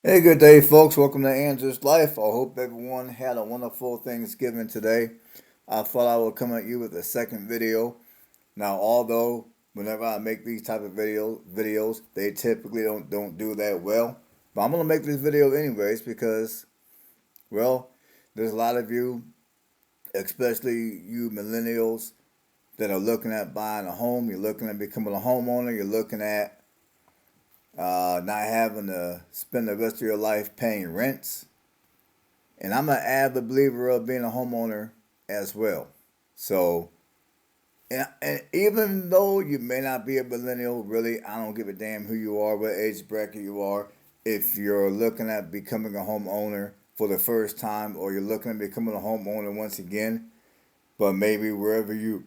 Hey, good day, folks. Welcome to Andrew's Life. I hope everyone had a wonderful Thanksgiving today. I thought I would come at you with a second video. Now, although whenever I make these type of videos, they typically don't do that well. But I'm gonna make this video anyways because, well, there's a lot of you, especially you millennials, that are looking at buying a home. You're looking at becoming a homeowner. You're looking at not having to spend the rest of your life paying rents. And I'm an avid believer of being a homeowner as well. So, and even though you may not be a millennial, really, I don't give a damn who you are, what age bracket you are. If you're looking at becoming a homeowner for the first time, or you're looking at becoming a homeowner once again, but maybe wherever you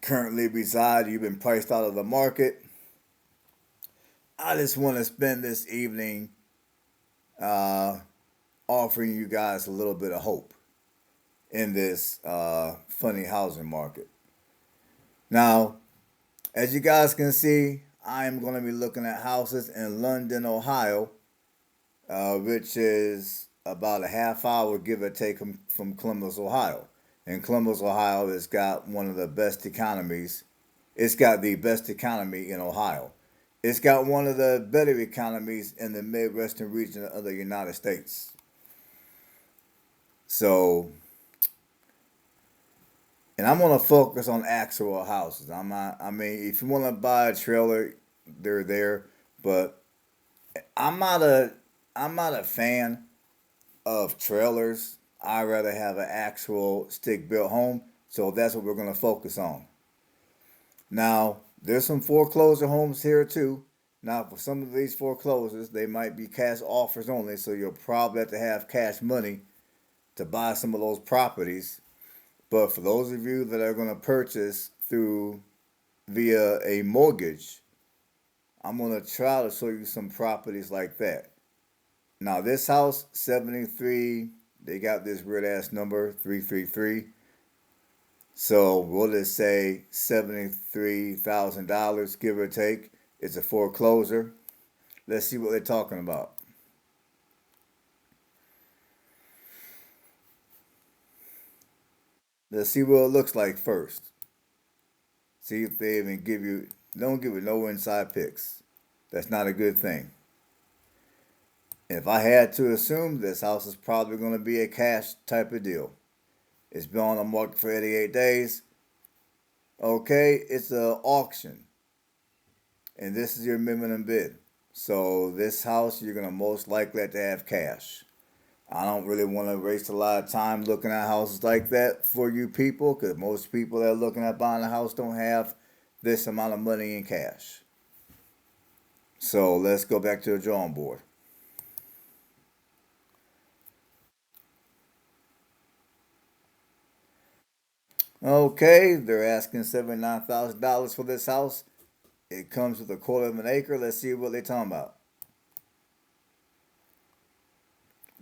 currently reside, you've been priced out of the market. I just want to spend this evening uh, offering you guys a little bit of hope in this funny housing market. Now, as you guys can see, I am going to be looking at houses in London, Ohio, which is about a half hour, give or take, from Columbus, Ohio. And Columbus, Ohio has got one of the best economies. It's got the best economy in Ohio. It's got one of the better economies in the Midwestern region of the United States. So, and I'm gonna focus on actual houses. I'm not. I mean, if you want to buy a trailer, they're there, but I'm not a. I'm not a fan of trailers. I rather have an actual stick built home. So that's what we're gonna focus on. Now, there's some foreclosure homes here too. Now, for some of these foreclosures, they might be cash offers only, so you'll probably have to have cash money to buy some of those properties. But for those of you that are going to purchase through via a mortgage, I'm going to try to show you some properties like that. Now, this house, 73, they got this weird ass number, 333. So we'll just say $73,000, give or take. It's a foreclosure. Let's see what they're talking about. Let's see what it looks like first. See if they even give you, don't give it no inside pics. That's not a good thing. If I had to assume, this house is probably going to be a cash type of deal. It's been on the market for 88 days. Okay, it's an auction, and this is your minimum bid. So this house, you're going to most likely have to have cash. I don't really want to waste a lot of time looking at houses like that for you people, because most people that are looking at buying a house don't have this amount of money in cash. So let's go back to the drawing board. Okay, they're asking $79,000 for this house. It comes with a quarter of an acre. Let's see what they're talking about.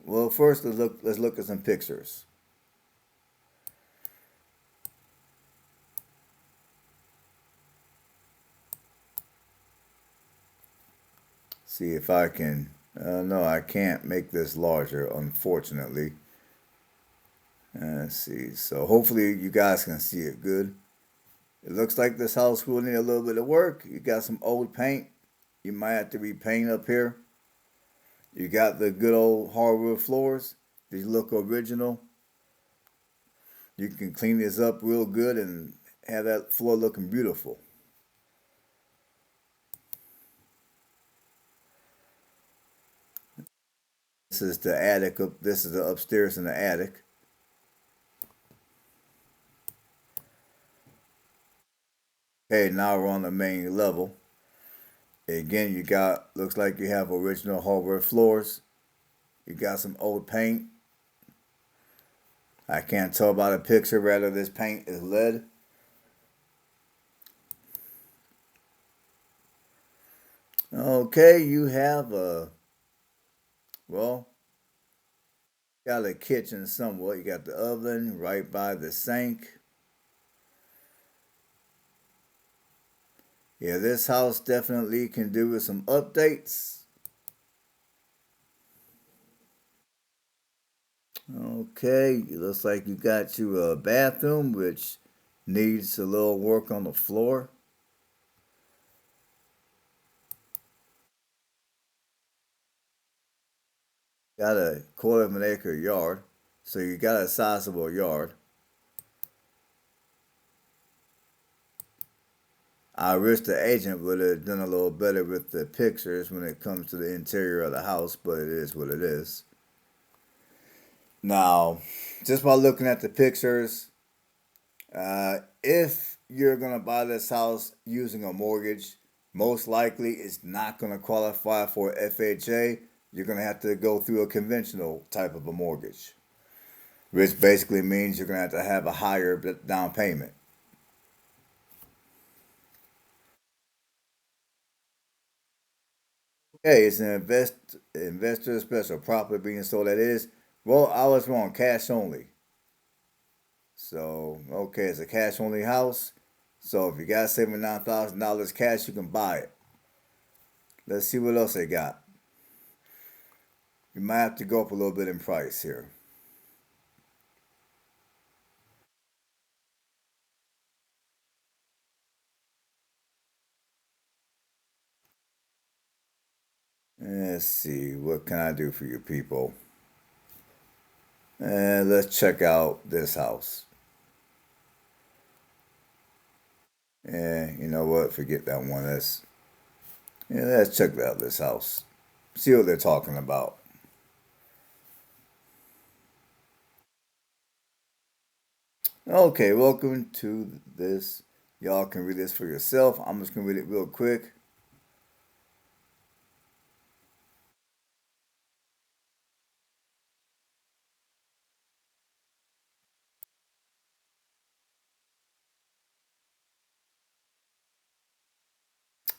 Well, first let's look at some pictures. See if I can. No, I can't make this larger, unfortunately. Let's see. So hopefully you guys can see it good. It looks like this house will need a little bit of work. You got some old paint. You might have to repaint up here. You got the good old hardwood floors. These look original. You can clean this up real good and have that floor looking beautiful. This is the attic. This is the upstairs in the attic. Okay, now we're on the main level. Again, you got looks like you have original hardwood floors. You got some old paint. I can't tell by the picture whether this paint is lead. Okay, you have a well, got a kitchen somewhat. You got the oven right by the sink. Yeah, this house definitely can do with some updates. Okay, it looks like you got you a bathroom which needs a little work on the floor. Got a quarter of an acre yard, so you got a sizable yard. I wish the agent would have done a little better with the pictures when it comes to the interior of the house, but it is what it is. Now, just by looking at the pictures, if you're gonna buy this house using a mortgage, most likely it's not gonna qualify for FHA. You're gonna have to go through a conventional type of a mortgage, which basically means you're gonna have a higher down payment. Okay, it's an investor special property being sold. That is, well, I was wrong. Cash only. So okay, it's a cash only house. So if you got $79,000 cash, you can buy it. Let's see what else they got. You might have to go up a little bit in price here. Let's see, what can I do for you people? And let's check out this house. You know what? Forget that one. Let's check out this house. See what they're talking about. Okay, welcome to this. Y'all can read this for yourself. I'm just gonna read it real quick.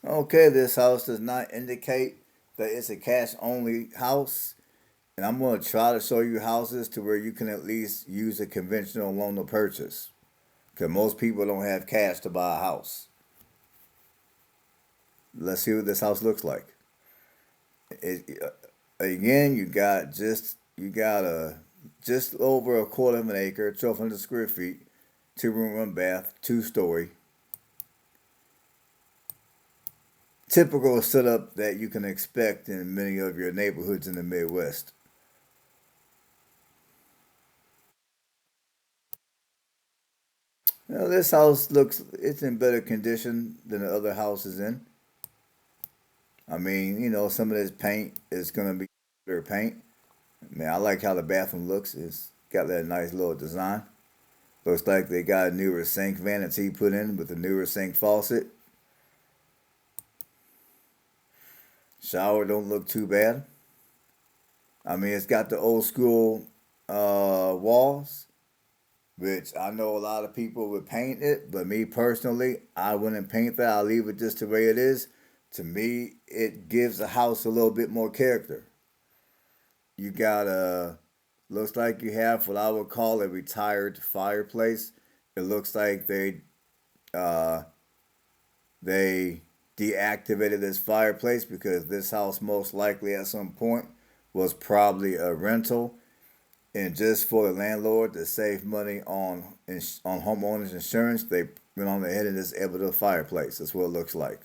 Okay, this house does not indicate that it's a cash only house. And I'm going to try to show you houses to where you can at least use a conventional loan to purchase. Because most people don't have cash to buy a house. Let's see what this house looks like. Again, you got a just over a quarter of an acre, 1,200 square feet, 2 room, 1 bath, 2 story. Typical setup that you can expect in many of your neighborhoods in the Midwest. Now, this house it's in better condition than the other houses in. I mean, some of this paint is gonna be better paint. Man, I like how the bathroom looks. It's got that nice little design. Looks like they got a newer sink vanity put in with a newer sink faucet. Shower don't look too bad. I mean, it's got the old school walls, which I know a lot of people would paint it, but me personally, I wouldn't paint that. I'll leave it just the way it is. To me, it gives the house a little bit more character. You got looks like you have what I would call a retired fireplace. It looks like uh they deactivated this fireplace because this house most likely at some point was probably a rental, and just for the landlord to save money on homeowners insurance, they went on ahead and disabled the fireplace. That's what it looks like.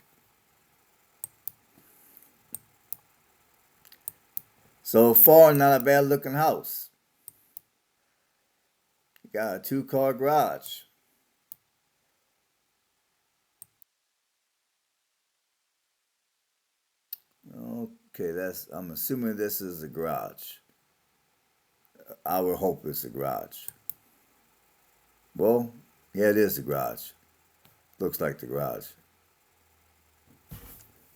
So far, not a bad looking house. You got a 2 car garage. Okay, I'm assuming this is a garage. I would hope it's a garage. Well, yeah, it is the garage. Looks like the garage.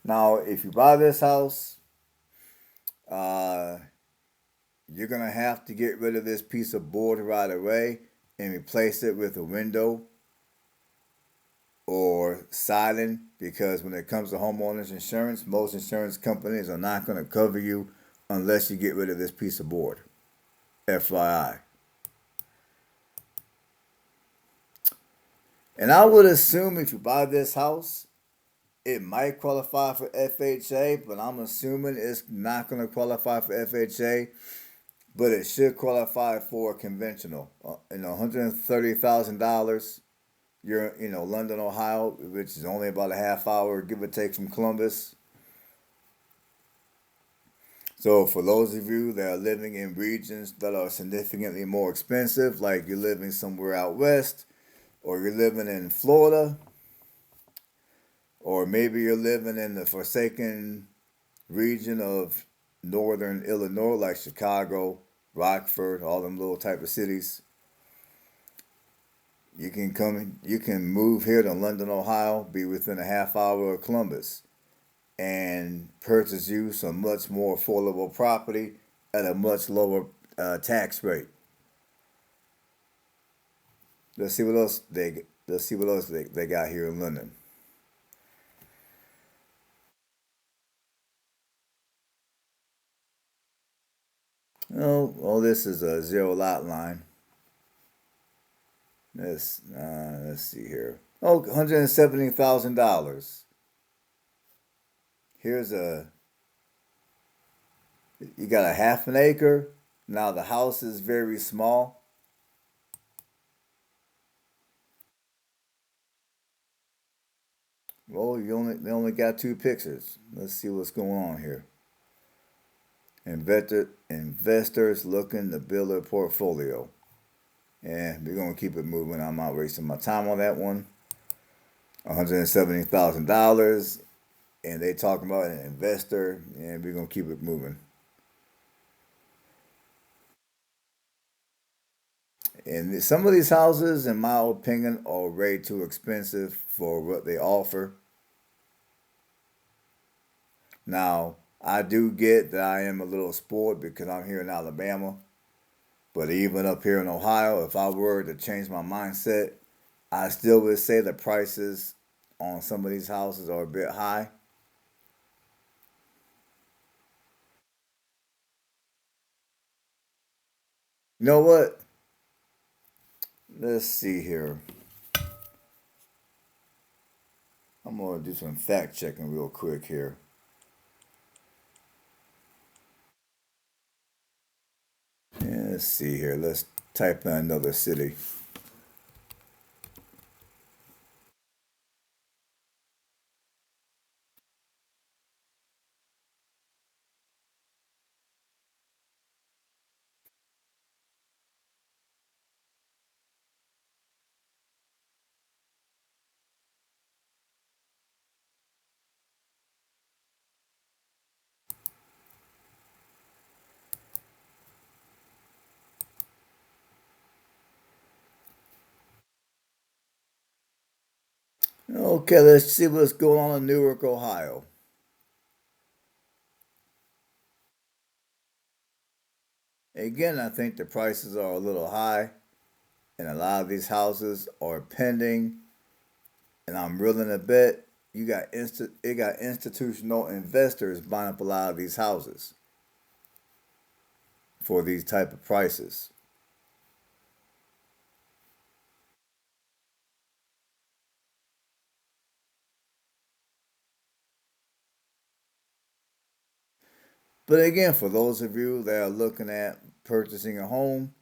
Now, if you buy this house, uh, you're gonna have to get rid of this piece of board right away and replace it with a window or siding, because when it comes to homeowners insurance, most insurance companies are not going to cover you unless you get rid of this piece of board. FYI. And I would assume if you buy this house, it might qualify for FHA, but I'm assuming it's not going to qualify for FHA but it should qualify for conventional. $130,000. You're London, Ohio, which is only about a half hour, give or take, from Columbus. So for those of you that are living in regions that are significantly more expensive, like you're living somewhere out west, or you're living in Florida, or maybe you're living in the forsaken region of northern Illinois, like Chicago, Rockford, all them little type of cities, you can move here to London, Ohio, be within a half hour of Columbus, and purchase you some much more affordable property at a much lower tax rate. Let's see what else they got here in London. Oh, well, this is a zero lot line. Let's see here. Oh, $170,000. Here's you got a half an acre. Now the house is very small. Well, they only got two pictures. Let's see what's going on here. Investors looking to build a portfolio. And we're gonna keep it moving. I'm not wasting my time on that one. $170,000, and they talking about an investor, and we're gonna keep it moving. And some of these houses, in my opinion, are way too expensive for what they offer. Now, I do get that I am a little spoiled because I'm here in Alabama. But even up here in Ohio, if I were to change my mindset, I still would say the prices on some of these houses are a bit high. You know what? Let's see here. I'm going to do some fact checking real quick here. Yeah, let's see here. Let's type in another city. Okay, let's see what's going on in Newark, Ohio. Again, I think the prices are a little high, and a lot of these houses are pending. And I'm willing to bet it got institutional investors buying up a lot of these houses for these type of prices. But again, for those of you that are looking at purchasing a home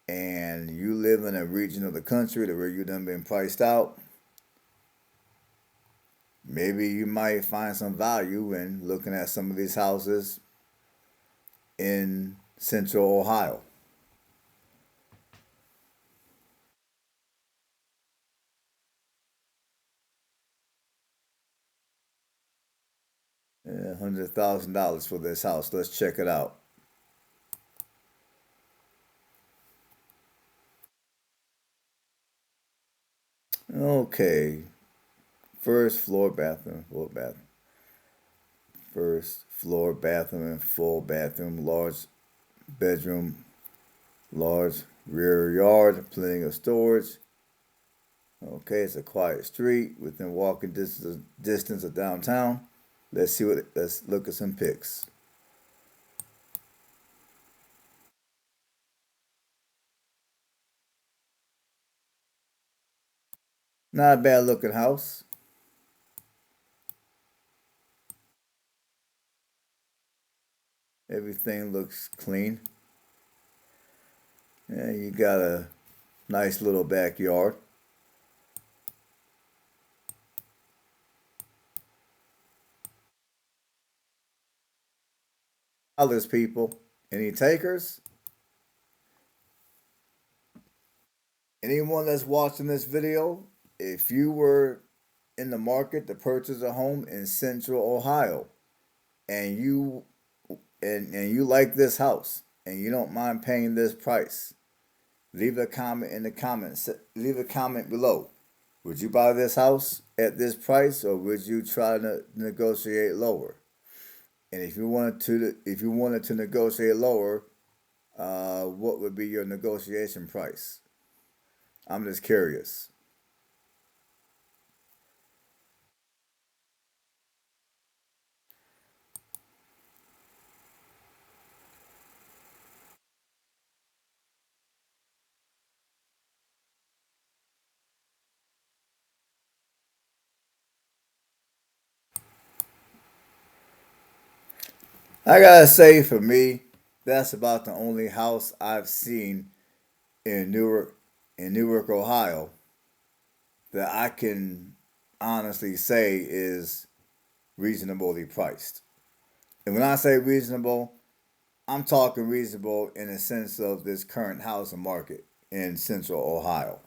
and you live in a region of the country where you done been priced out, maybe you might find some value in looking at some of these houses in central Ohio. 100,000 for this house. Let's check it out. Okay, first floor bathroom and full bathroom, large bedroom, large rear yard, plenty of storage. Okay, it's a quiet street within walking distance of downtown. Let's look at some pics. Not a bad looking house. Everything looks clean. Yeah, you got a nice little backyard. Others people, any takers? Anyone that's watching this video, if you were in the market to purchase a home in Central Ohio and you like this house and you don't mind paying this price, leave a comment in the comments. Leave a comment below. Would you buy this house at this price, or would you try to negotiate lower? And if you wanted to negotiate lower, what would be your negotiation price? I'm just curious. I gotta say, for me, that's about the only house I've seen in Newark, Ohio, that I can honestly say is reasonably priced. And when I say reasonable, I'm talking reasonable in the sense of this current housing market in Central Ohio.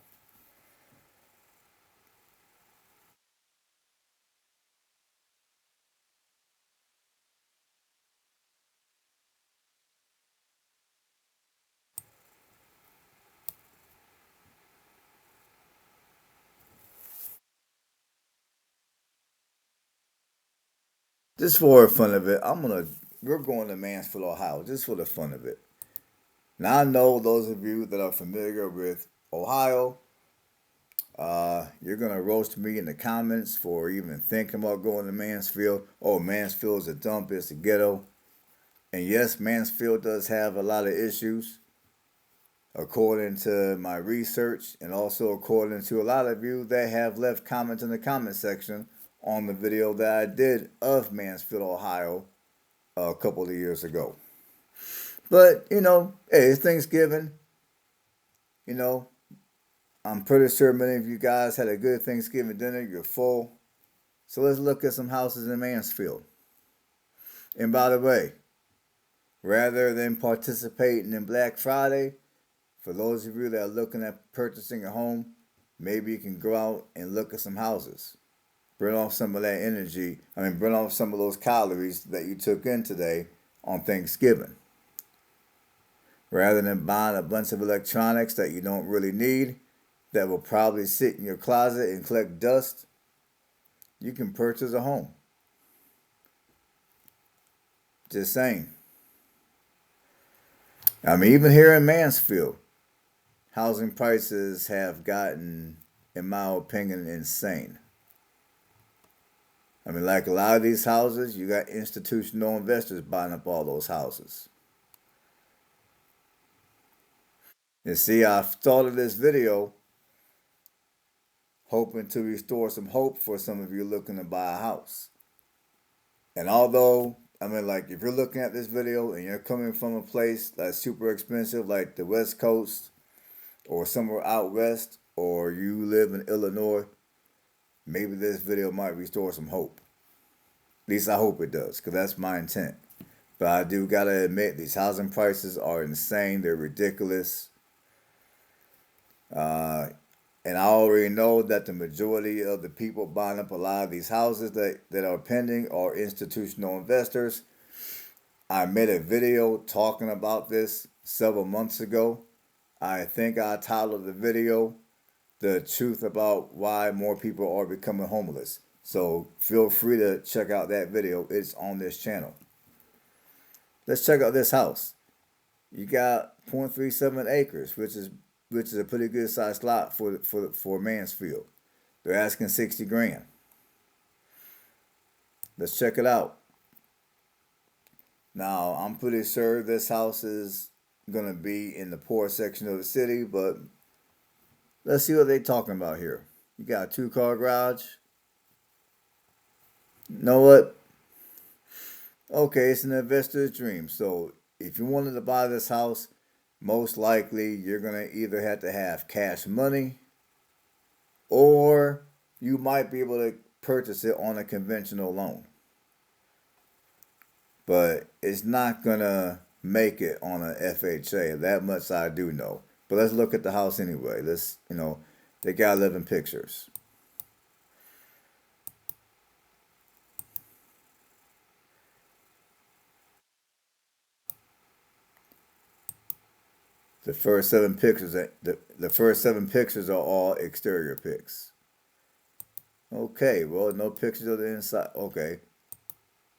Just for the fun of it, we're going to Mansfield, Ohio, just for the fun of it. Now I know those of you that are familiar with Ohio, you're gonna roast me in the comments for even thinking about going to Mansfield. Oh, Mansfield's a dump, it's a ghetto. And yes, Mansfield does have a lot of issues, according to my research, and also according to a lot of you that have left comments in the comment section on the video that I did of Mansfield, Ohio, a couple of years ago. But hey, it's Thanksgiving. You know, I'm pretty sure many of you guys had a good Thanksgiving dinner. You're full. So let's look at some houses in Mansfield. And by the way, rather than participating in Black Friday, for those of you that are looking at purchasing a home, maybe you can go out and look at some houses. Burn off some of that energy. Burn off some of those calories that you took in today on Thanksgiving. Rather than buying a bunch of electronics that you don't really need, that will probably sit in your closet and collect dust, you can purchase a home. Just saying. Even here in Mansfield, housing prices have gotten, in my opinion, insane. Like a lot of these houses, you got institutional investors buying up all those houses. And see, I started this video hoping to restore some hope for some of you looking to buy a house. And although, if you're looking at this video and you're coming from a place that's super expensive, like the West Coast or somewhere out west, or you live in Illinois, maybe this video might restore some hope. At least I hope it does, because that's my intent. But I do gotta admit, these housing prices are insane. They're ridiculous. And I already know that the majority of the people buying up a lot of these houses that are pending are institutional investors. I made a video talking about this several months ago. I think I titled the video "The Truth About Why More People Are Becoming Homeless." So feel free to check out that video. It's on this channel. Let's check out this house. You got 0.37 acres, which is a pretty good sized lot for Mansfield. They're asking 60 grand. Let's check it out. Now, I'm pretty sure this house is gonna be in the poor section of the city, but let's see what they're talking about here. You got a 2-car garage. You know what? Okay, it's an investor's dream. So if you wanted to buy this house, most likely you're going to either have to have cash money, or you might be able to purchase it on a conventional loan. But it's not going to make it on a FHA. That much I do know. But let's look at the house anyway. They got living pictures. The first seven pictures, the first seven pictures are all exterior pics. Okay, well, no pictures of the inside. Okay,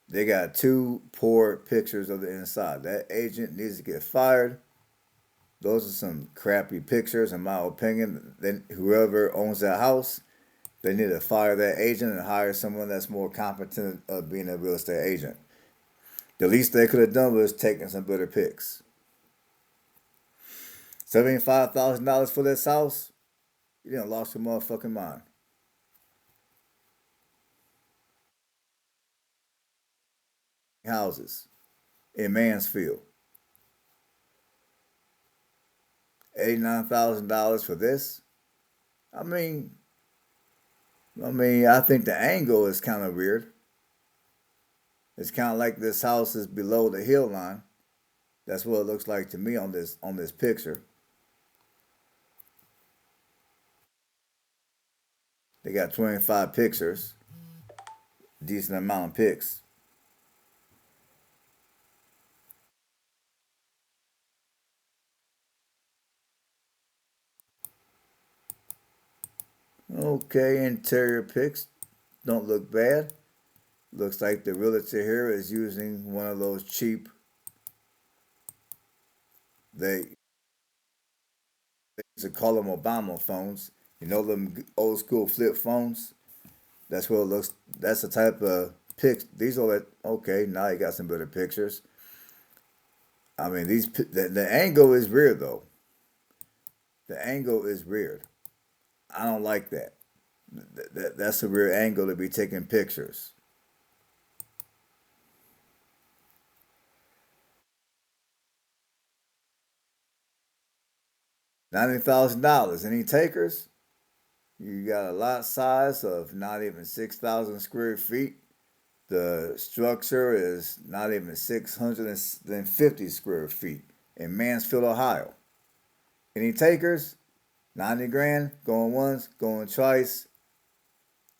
they got two poor pictures of the inside. That agent needs to get fired. Those are some crappy pictures, in my opinion. Then whoever owns that house, they need to fire that agent and hire someone that's more competent of being a real estate agent. The least they could have done was taking some better pics. $75,000 for this house? You done lost your motherfucking mind. Houses in Mansfield. $89,000 for this? I mean, I think the angle is kind of weird. It's kind of like this house is below the hill line. That's what it looks like to me on this picture. They got 25 pictures, decent amount of pics. Okay, interior pics don't look bad. Looks like the realtor here is using one of those cheap, they used to call them Obama phones. You know them old school flip phones? That's what it looks, that's the type of pics. These are, okay, now you got some better pictures. I mean, the angle is weird though. The angle is weird. I don't like that. That's a weird angle to be taking pictures. $90,000. Any takers? You got a lot size of not even 6,000 square feet. The structure is not even 650 square feet in Mansfield, Ohio. Any takers? 90 grand, going once, going twice.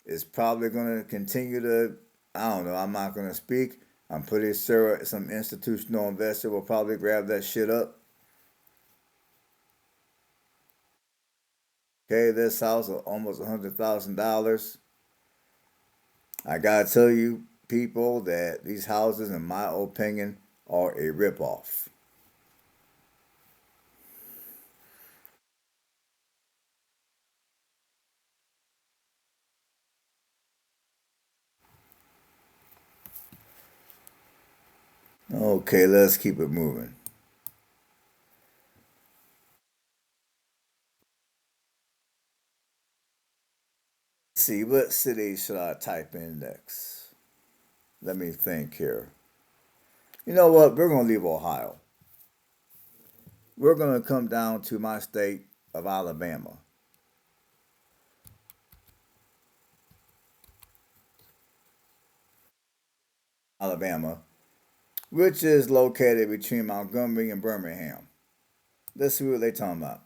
It's probably going to continue to, I don't know, I'm not going to speak. I'm pretty sure some institutional investor will probably grab that shit up. Okay, this house is almost $100,000. I gotta tell you, people, that these houses, in my opinion, are a ripoff. Okay, let's keep it moving. Let's see, what city should I type in next? Let me think here. You know what? We're gonna leave Ohio. We're gonna come down to my state of Alabama. Alabama, which is located between Montgomery and Birmingham. Let's see what they talking about.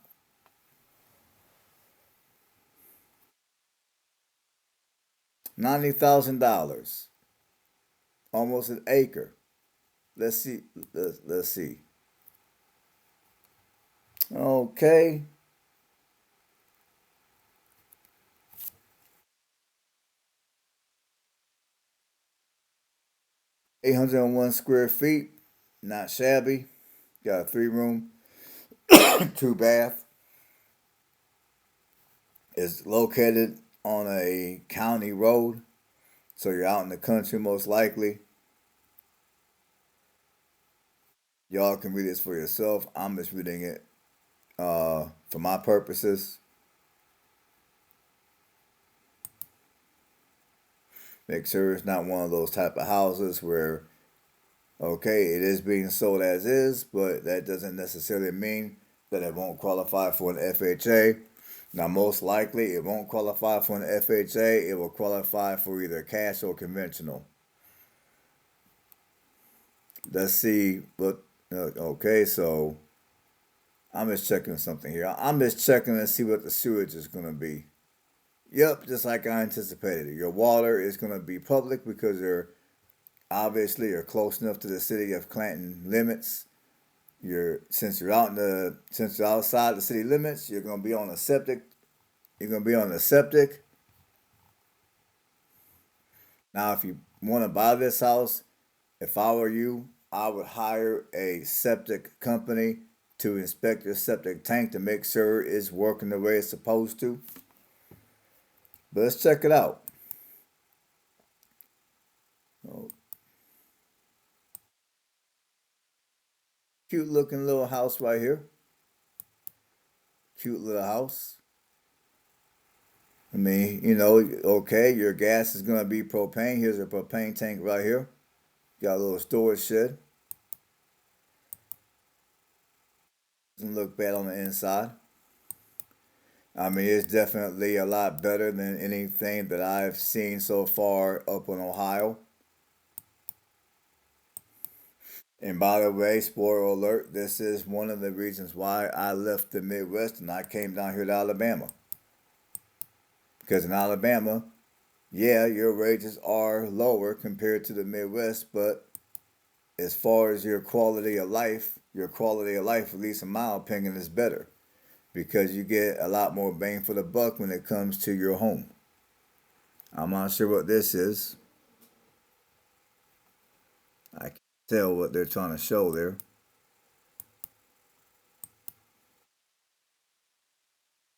$90,000, almost an acre. Let's see. Let's see. Okay, 801 square feet. Not shabby. Got a 3 room, 2 bath. It's located on a county road, so you're out in the country most likely. Y'all can read this for yourself. I'm just reading it for my purposes. Make sure it's not one of those type of houses where Okay, it is being sold as is, but that doesn't necessarily mean that it won't qualify for an FHA. Now, most likely, it won't qualify for an FHA. It will qualify for either cash or conventional. Let's see what. Okay, so I'm just checking something here. I'm just checking to see what the sewage is going to be. Yep, just like I anticipated. Your water is going to be public because you're close enough to the city of Clanton limits. Since you're outside the city limits, you're going to be on a septic. You're going to be on the septic. Now, if you want to buy this house, if I were you, I would hire a septic company to inspect your septic tank to make sure it's working the way it's supposed to. But let's check it out. Oh, cute looking little house right here. Cute little house. I mean, okay, your gas is going to be propane. Here's a propane tank right here. Got a little storage shed. Doesn't look bad on the inside. I mean, it's definitely a lot better than anything that I've seen so far up in Ohio. And by the way, spoiler alert, this is one of the reasons why I left the Midwest and I came down here to Alabama. Because in Alabama, yeah, your wages are lower compared to the Midwest, but as far as your quality of life, at least in my opinion, is better because you get a lot more bang for the buck when it comes to your home. I'm not sure what this is. I can't tell what they're trying to show there.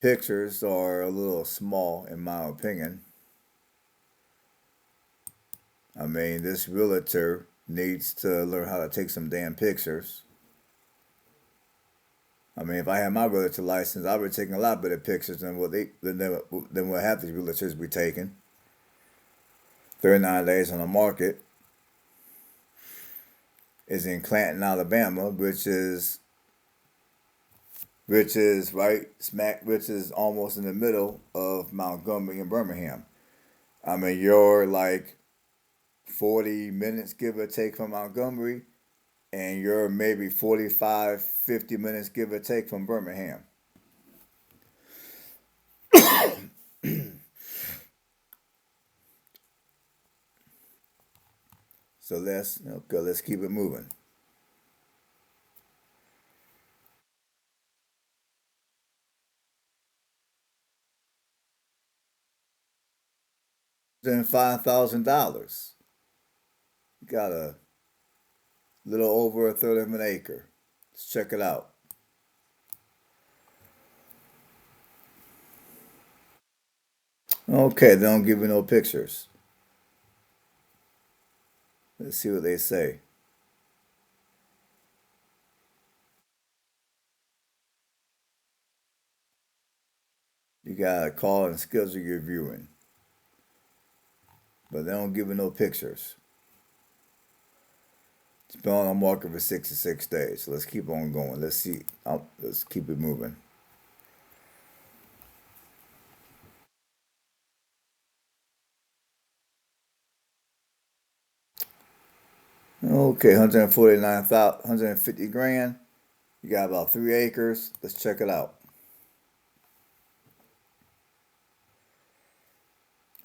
Pictures are a little small, in my opinion. I mean, this realtor needs to learn how to take some damn pictures. I mean, if I had my realtor license, I would be taking a lot better pictures than what half these realtors be taking. 39 days on the market is in Clanton, Alabama, which is almost in the middle of Montgomery and Birmingham. I mean, you're like 40 minutes give or take from Montgomery, and you're maybe 45, 50 minutes give or take from Birmingham. So let's keep it moving. Then $5,000. Got a little over a third of an acre. Let's check it out. Okay, they don't give you no pictures. Let's see what they say. You gotta call and schedule your viewing, but they don't give you no pictures. It's been on the market for 66 days. So let's keep on going. Let's see. Let's keep it moving. Okay, 149,000, 150 grand. You got about 3 acres. Let's check it out.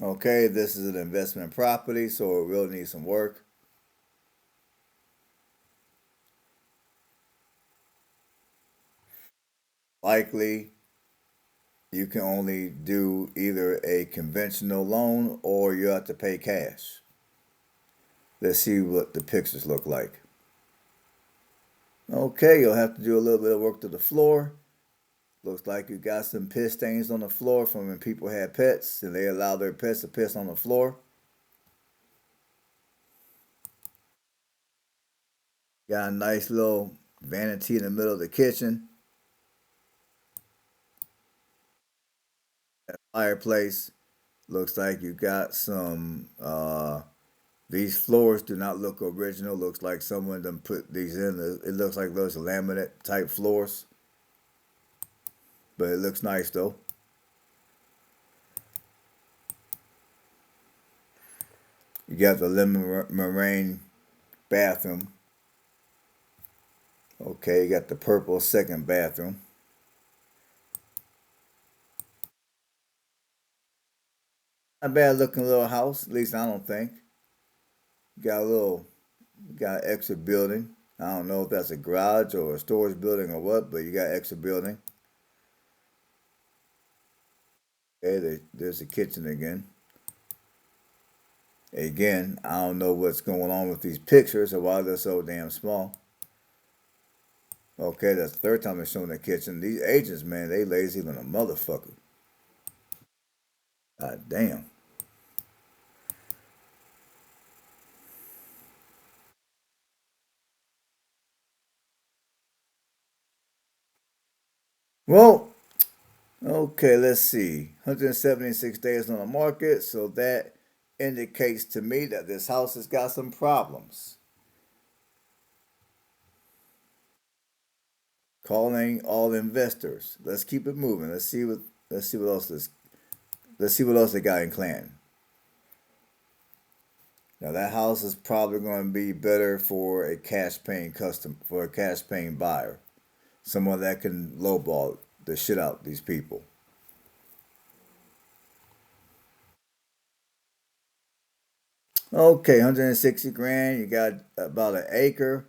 Okay, this is an investment property, so it will need some work. Likely, you can only do either a conventional loan or you have to pay cash. Let's see what the pictures look like. Okay, you'll have to do a little bit of work to the floor. Looks like you got some piss stains on the floor from when people had pets and they allowed their pets to piss on the floor. Got a nice little vanity in the middle of the kitchen. That fireplace looks like you got some These floors do not look original. Looks like someone done put these in. It looks like those laminate type floors, but it looks nice though. You got the lemon meringue bathroom. Okay, you got the purple second bathroom. Not bad looking little house, at least I don't think. Got a little, got an extra building. I don't know if that's a garage or a storage building or what, but you got extra building. Okay, there's the kitchen again. Again, I don't know what's going on with these pictures or why they're so damn small. Okay, that's the third time they're showing the kitchen. These agents, man, they lazy than a motherfucker. God damn. Well, okay, let's see. 176 days on the market, so that indicates to me that this house has got some problems. Calling all investors. Let's keep it moving. Let's see what else this let's see what else they got in Clan. Now that house is probably going to be better for a cash paying for a cash paying buyer. Someone that can lowball the shit out these people. Okay, 160 grand. You got about an acre.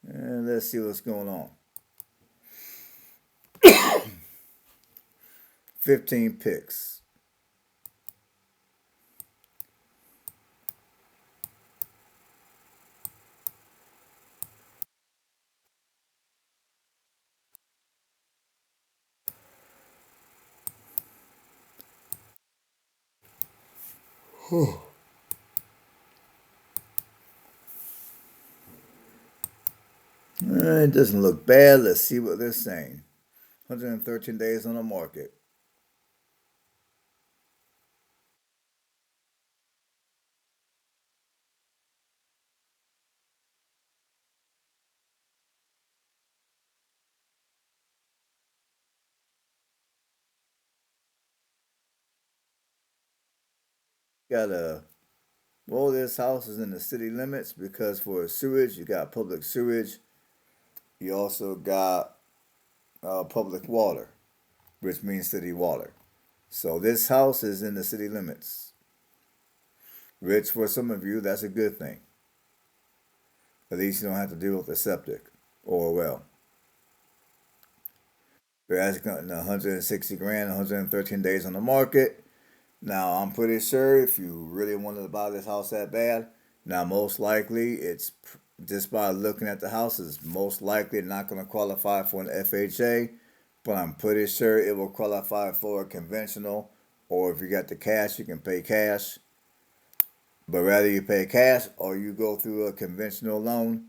And let's see what's going on. 15 picks. It doesn't look bad. Let's see what they're saying. 113 days on the market. Got a Well, this house is in the city limits because for sewage, you got public sewage. You also got public water, which means city water. So this house is in the city limits. Which for some of you, that's a good thing. At least you don't have to deal with the septic or a well. They're asking 160 grand, 113 days on the market. Now, I'm pretty sure if you really wanted to buy this house that bad, now most likely it's just by looking at the house, it's most likely not going to qualify for an FHA, but I'm pretty sure it will qualify for a conventional, or if you got the cash, you can pay cash. But rather you pay cash or you go through a conventional loan,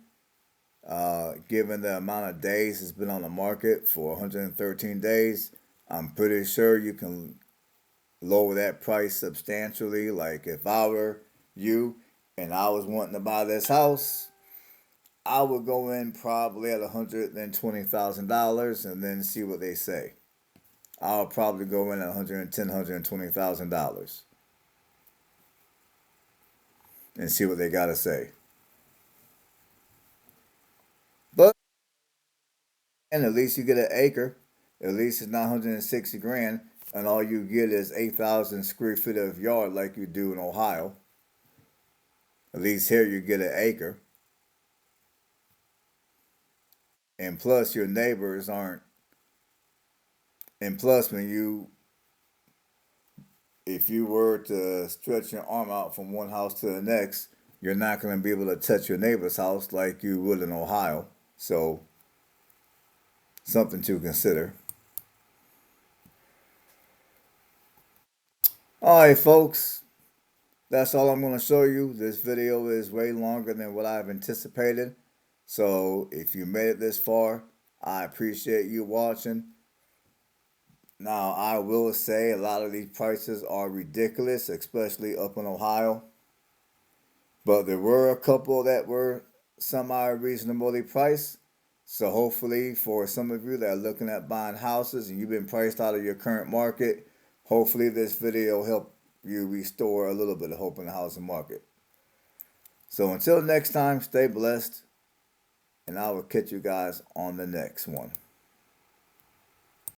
given the amount of days it's been on the market for 113 days, I'm pretty sure you can lower that price substantially. Like if I were you and I was wanting to buy this house, I would go in probably at $120,000 and then see what they say. I'll probably go in at $120,000 and see what they gotta say. But and at least you get an acre. At least it's not 160 grand, and all you get is 8,000 square feet of yard like you do in Ohio. At least here you get an acre. And plus your neighbors aren't and plus when you if you were to stretch your arm out from one house to the next, you're not going to be able to touch your neighbor's house like you would in Ohio. So something to consider. All right, folks. That's all I'm going to show you. This video is way longer than what I've anticipated. So if you made it this far, I appreciate you watching. Now, I will say a lot of these prices are ridiculous, especially up in Ohio. But there were a couple that were semi-reasonably priced. So hopefully for some of you that are looking at buying houses and you've been priced out of your current market, hopefully this video will help you restore a little bit of hope in the housing market. So until next time, stay blessed, and I will catch you guys on the next one.